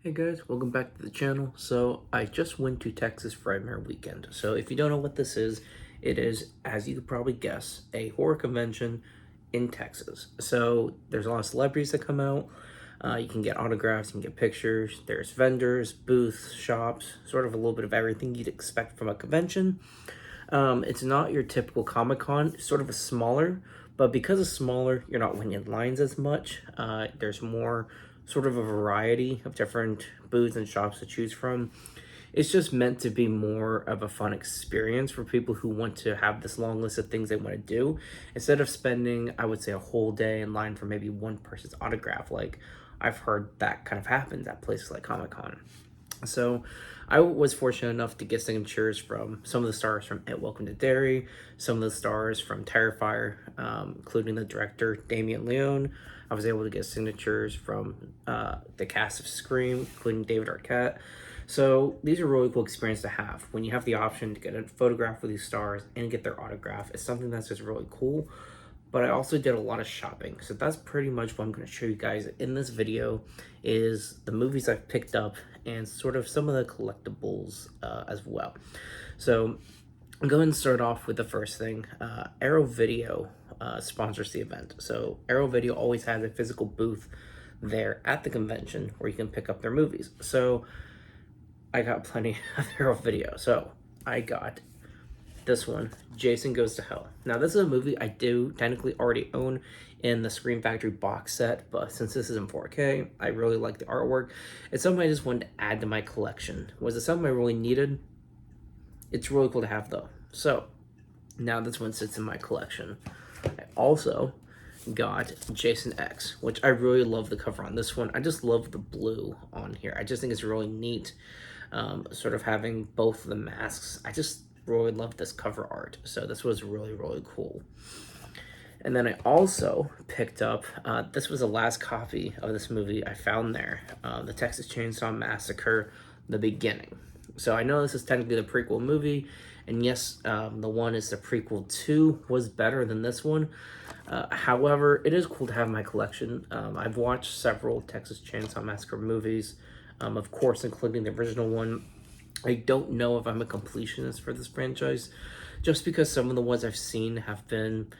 Hey guys, welcome back to the channel. So I just went to Texas Frightmare weekend. So if you don't know what this is, it is, as you could probably guess, a horror convention in Texas. So there's a lot of celebrities that come out. You can get autographs, you can get pictures. There's vendors, booths, shops, sort of a little bit of everything you'd expect from a convention. It's not your typical Comic-Con, it's sort of a smaller, but because it's smaller, you're not waiting in lines as much. There's more sort of a variety of different booths and shops to choose from. It's just meant to be more of a fun experience for people who want to have this long list of things they want to do instead of spending, I would say, a whole day in line for maybe one person's autograph. Like I've heard that kind of happens at places like Comic-Con. So I was fortunate enough to get signatures from some of the stars from It Welcome to Derry, some of the stars from Terrifier, including the director Damien Leone. I was able to get signatures from the cast of Scream, including David Arquette. So these are really cool experience to have. When you have the option to get a photograph with these stars and get their autograph, it's something that's just really cool. But I also did a lot of shopping. So that's pretty much what I'm going to show you guys in this video is the movies I've picked up and sort of some of the collectibles as well. So I'm going to start off with the first thing. Arrow Video sponsors the event. So Arrow Video always has a physical booth there at the convention where you can pick up their movies. So I got plenty of Arrow Video. So I got this one, Jason Goes to Hell. Now, this is a movie I do technically already own in the Scream Factory box set, but since this is in 4K, I really like the artwork. It's something I just wanted to add to my collection. Was it something I really needed? It's really cool to have, though. So, now this one sits in my collection. I also got Jason X, which I really love the cover on this one. I just love the blue on here. I just think it's really neat, sort of having both the masks. I just really love this cover art, so this was really cool. And then I also picked up, this was the last copy of this movie I found there, the Texas Chainsaw Massacre, The Beginning. So I know this is technically the prequel movie, and yes, the one is the prequel to was better than this one. However, it is cool to have in my collection. I've watched several Texas Chainsaw Massacre movies, of course, including the original one. I don't know if I'm a completionist for this franchise, just because some of the ones I've seen have been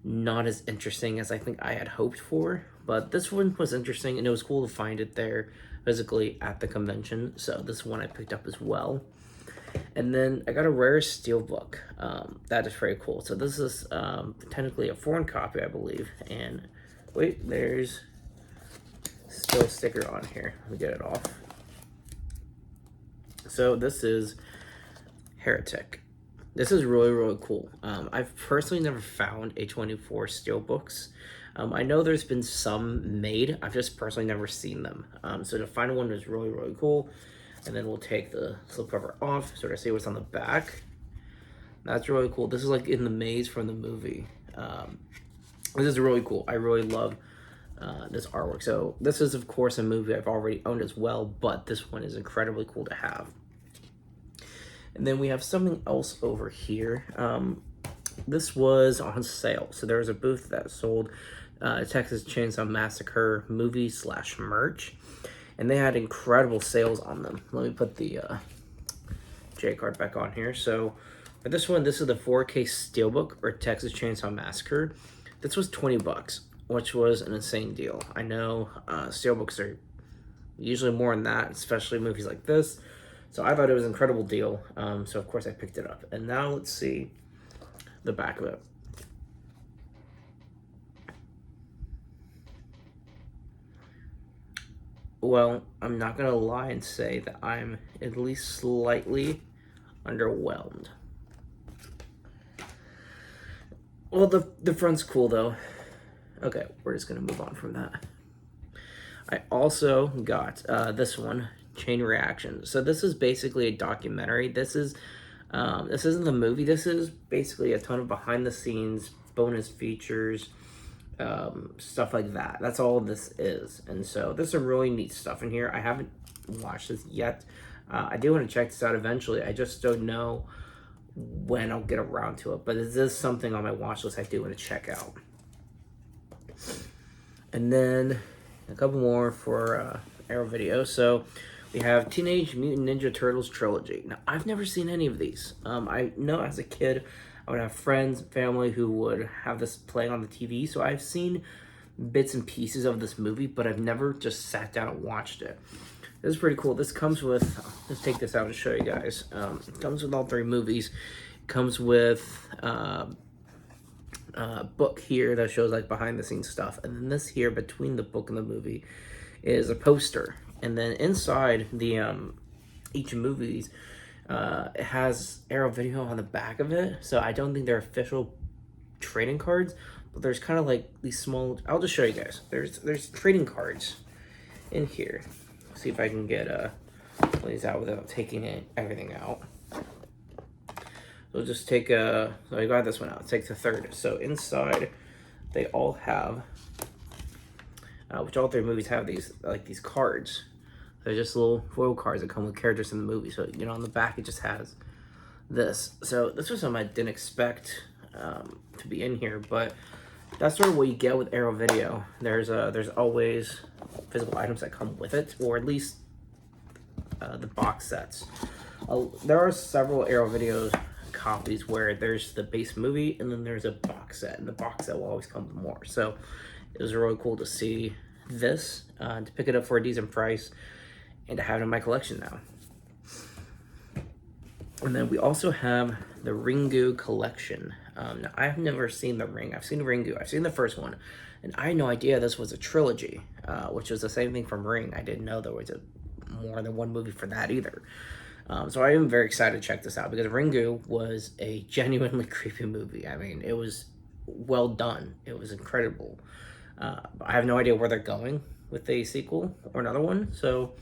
not as interesting as I think I had hoped for. But this one was interesting, and it was cool to find it there physically at the convention. So this one I picked up as well. And then I got a rare steelbook. That is very cool. So this is technically a foreign copy, I believe. And wait, there's still a sticker on here. Let me get it off. So this is Heretic. This is really cool. I've personally never found A24 steelbooks. I know there's been some made. I've just personally never seen them. So to find one is really cool. And then we'll take the slipcover off, sort of see what's on the back. That's really cool. This is like in the maze from the movie. This is really cool. I really love this artwork. So this is, of course, a movie I've already owned as well, but this one is incredibly cool to have. And then we have something else over here. This was on sale. So there was a booth that sold Texas Chainsaw Massacre movie / merch. And they had incredible sales on them. Let me put the J card back on here. So for this one, this is the 4K Steelbook or Texas Chainsaw Massacre. This was $20, which was an insane deal. I know Steelbooks are usually more than that, especially movies like this. So I thought it was an incredible deal. So of course I picked it up. And now let's see the back of it. Well, I'm not gonna lie and say that I'm at least slightly underwhelmed. Well, the front's cool though. Okay, we're just gonna move on from that. I also got this one, Chain Reaction. So this is basically a documentary. This isn't the movie. This is basically a ton of behind the scenes bonus features, stuff like that. That's all this is. And so there's some really neat stuff in here. I haven't watched this yet. I do want to check this out eventually. I just don't know when I'll get around to it, but this is something on my watch list I do want to check out. And then a couple more for Arrow Video. So we have Teenage Mutant Ninja Turtles Trilogy. Now, I've never seen any of these. I know as a kid, I would have friends, family who would have this playing on the TV. So I've seen bits and pieces of this movie, but I've never just sat down and watched it. This is pretty cool. This comes with, let's take this out and show you guys. It comes with all 3 movies. It comes with a book here that shows like behind the scenes stuff. And then this here between the book and the movie is a poster. And then inside the each movies, it has Arrow Video on the back of it. So I don't think they're official trading cards, but there's kind of like these small, I'll just show you guys. There's trading cards in here. See if I can get these out without taking everything out. So just take so I got this one out. Take the third. So inside, they all have, which all 3 movies have these cards. They're just little foil cards that come with characters in the movie. So on the back it just has this. So this was something I didn't expect to be in here, but that's sort of what you get with Arrow Video. There's always physical items that come with it, or at least the box sets. There are several Arrow Video copies where there's the base movie and then there's a box set, and the box set will always come with more. So it was really cool to see this, to pick it up for a decent price, and to have it in my collection now. And then we also have the Ringu collection. Now, I've never seen the Ring. I've seen Ringu. I've seen the first one. And I had no idea this was a trilogy, which was the same thing from Ring. I didn't know there was more than one movie for that either. So I am very excited to check this out, because Ringu was a genuinely creepy movie. I mean, it was well done. It was incredible. I have no idea where they're going with a sequel or another one. So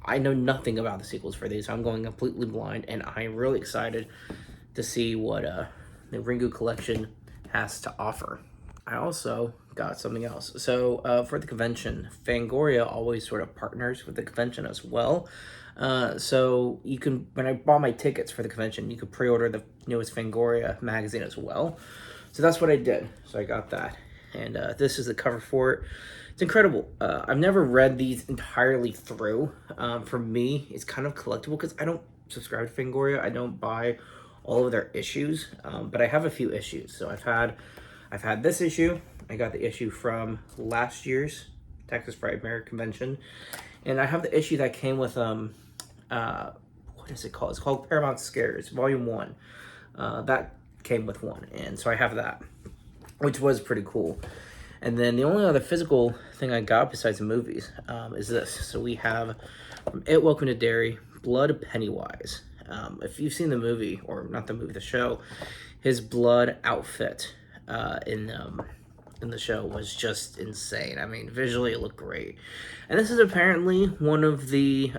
I know nothing about the sequels for these. So I'm going completely blind, and I'm really excited to see what the Ringu collection has to offer. I also got something else. So for the convention, Fangoria always sort of partners with the convention as well. So you can, when I bought my tickets for the convention, you could pre-order the newest Fangoria magazine as well. So that's what I did. So I got that. And this is the cover for it. It's incredible. I've never read these entirely through. For me, it's kind of collectible because I don't subscribe to Fangoria. I don't buy all of their issues, but I have a few issues. So I've had this issue. I got the issue from last year's Texas Frightmare convention, and I have the issue that came with what is it called? It's called Paramount Scares Volume 1. That came with one, and so I have that, which was pretty cool. And then the only other physical thing I got besides the movies is this. So we have from It, Welcome to Derry, Blood Pennywise. If you've seen the movie, or not the movie, the show, his blood outfit in the show was just insane. I mean, visually it looked great. And this is apparently one of the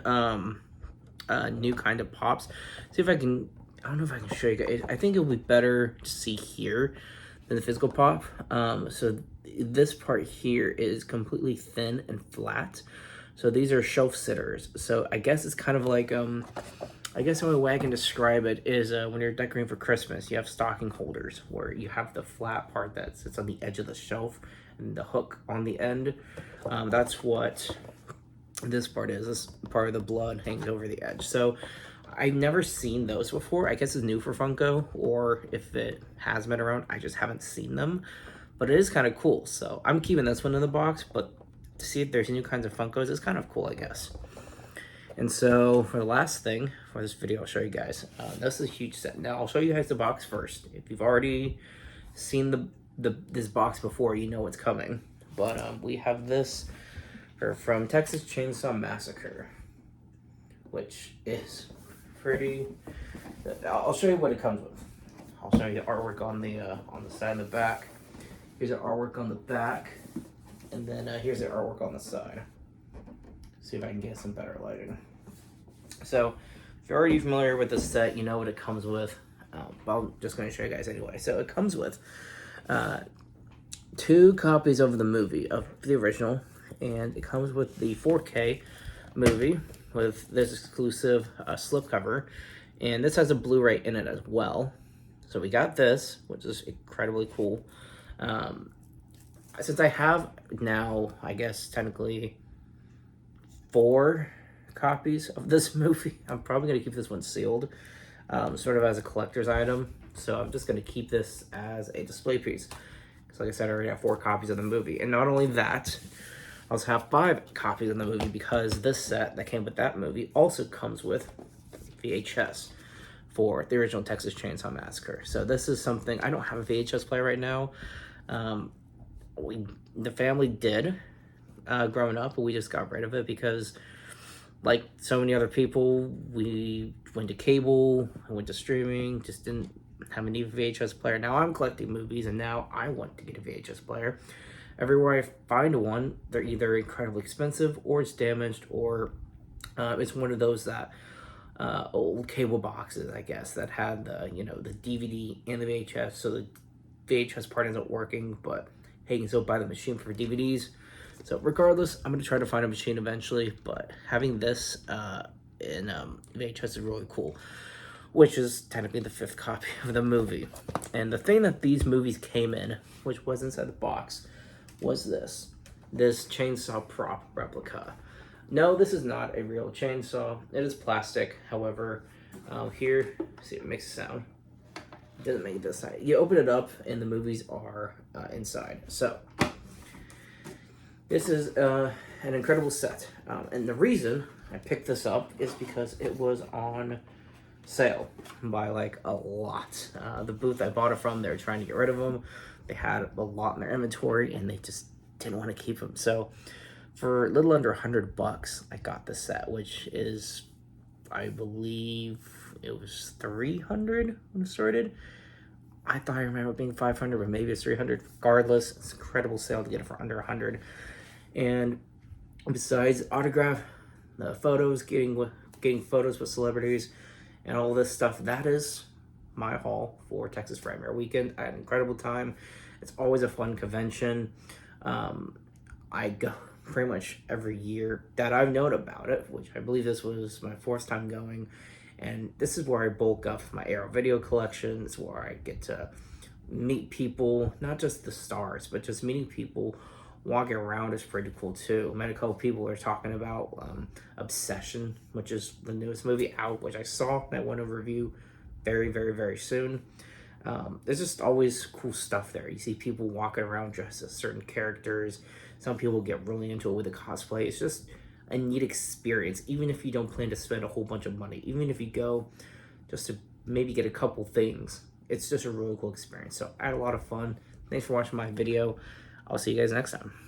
new kind of pops. See if I can, I don't know if I can show you guys. I think it would be better to see here than the physical pop. So this part here is completely thin and flat. So these are shelf sitters. So I guess it's kind of like, I guess the only way I can describe it is when you're decorating for Christmas, you have stocking holders where you have the flat part that sits on the edge of the shelf and the hook on the end. That's what this part is. This part of the blood hangs over the edge. So I've never seen those before. I guess it's new for Funko, or if it has been around, I just haven't seen them. But it is kind of cool. So I'm keeping this one in the box, but to see if there's new kinds of Funkos is kind of cool, I guess. And so for the last thing for this video, I'll show you guys. This is a huge set. Now I'll show you guys the box first. If you've already seen this box before, you know what's coming. But we have this from Texas Chainsaw Massacre, which is pretty. I'll show you what it comes with. I'll show you the artwork on the side and the back. Here's the artwork on the back, and then here's the artwork on the side. See if I can get some better lighting. So if you're already familiar with the set, you know what it comes with. But I'm just going to show you guys anyway. So it comes with 2 copies of the movie, of the original, and it comes with the 4K movie with this exclusive slipcover, and this has a Blu-ray in it as well. So we got this, which is incredibly cool. Since I have now, I guess technically 4 copies of this movie. I'm probably going to keep this one sealed, sort of as a collector's item. So I'm just going to keep this as a display piece. Because like I said, I already have 4 copies of the movie. And not only that, I also have 5 copies of the movie because this set that came with that movie also comes with VHS for the original Texas Chainsaw Massacre. So this is something, I don't have a VHS player right now. The family did growing up, but we just got rid of it because, like so many other people, we went to cable, I went to streaming, just didn't have a need for VHS player. Now I'm collecting movies, and now I want to get a VHS player. Everywhere I find one, they're either incredibly expensive, or it's damaged, or it's one of those that old cable boxes, I guess, that had the the DVD and the VHS. So the VHS part isn't working, but hey, you can still buy the machine for DVDs. So regardless, I'm going to try to find a machine eventually, but having this in VHS is really cool, which is technically the 5th copy of the movie. And the thing that these movies came in, which was inside the box, was this chainsaw prop replica. No, this is not a real chainsaw. It is plastic. However, here, see, it makes a sound. It doesn't make it this side. You open it up, and the movies are inside. So this is an incredible set, and the reason I picked this up is because it was on sale by like a lot. The booth I bought it from, they were trying to get rid of them. They had a lot in their inventory, and they just didn't want to keep them. So for a little under $100, I got this set, which is, I believe it was 300 when it started. I thought I remember it being 500, but maybe it's 300. Regardless, it's an incredible sale to get it for under 100. And besides autograph, the photos, getting photos with celebrities, and all this stuff, that is my haul for Texas Frightmare Weekend. I had an incredible time. It's always a fun convention. I go pretty much every year that I've known about it, which I believe this was my 4th time going. And this is where I bulk up my Arrow video collection. It's where I get to meet people, not just the stars, but just meeting people. Walking around is pretty cool too. I met a couple people are talking about Obsession, which is the newest movie out, which I saw that went over review very, very, very soon. There's just always cool stuff there. You see people walking around dressed as certain characters. Some people get really into it with the cosplay. It's just a neat experience, even if you don't plan to spend a whole bunch of money. Even if you go just to maybe get a couple things, it's just a really cool experience. So I had a lot of fun. Thanks for watching my video. I'll see you guys next time.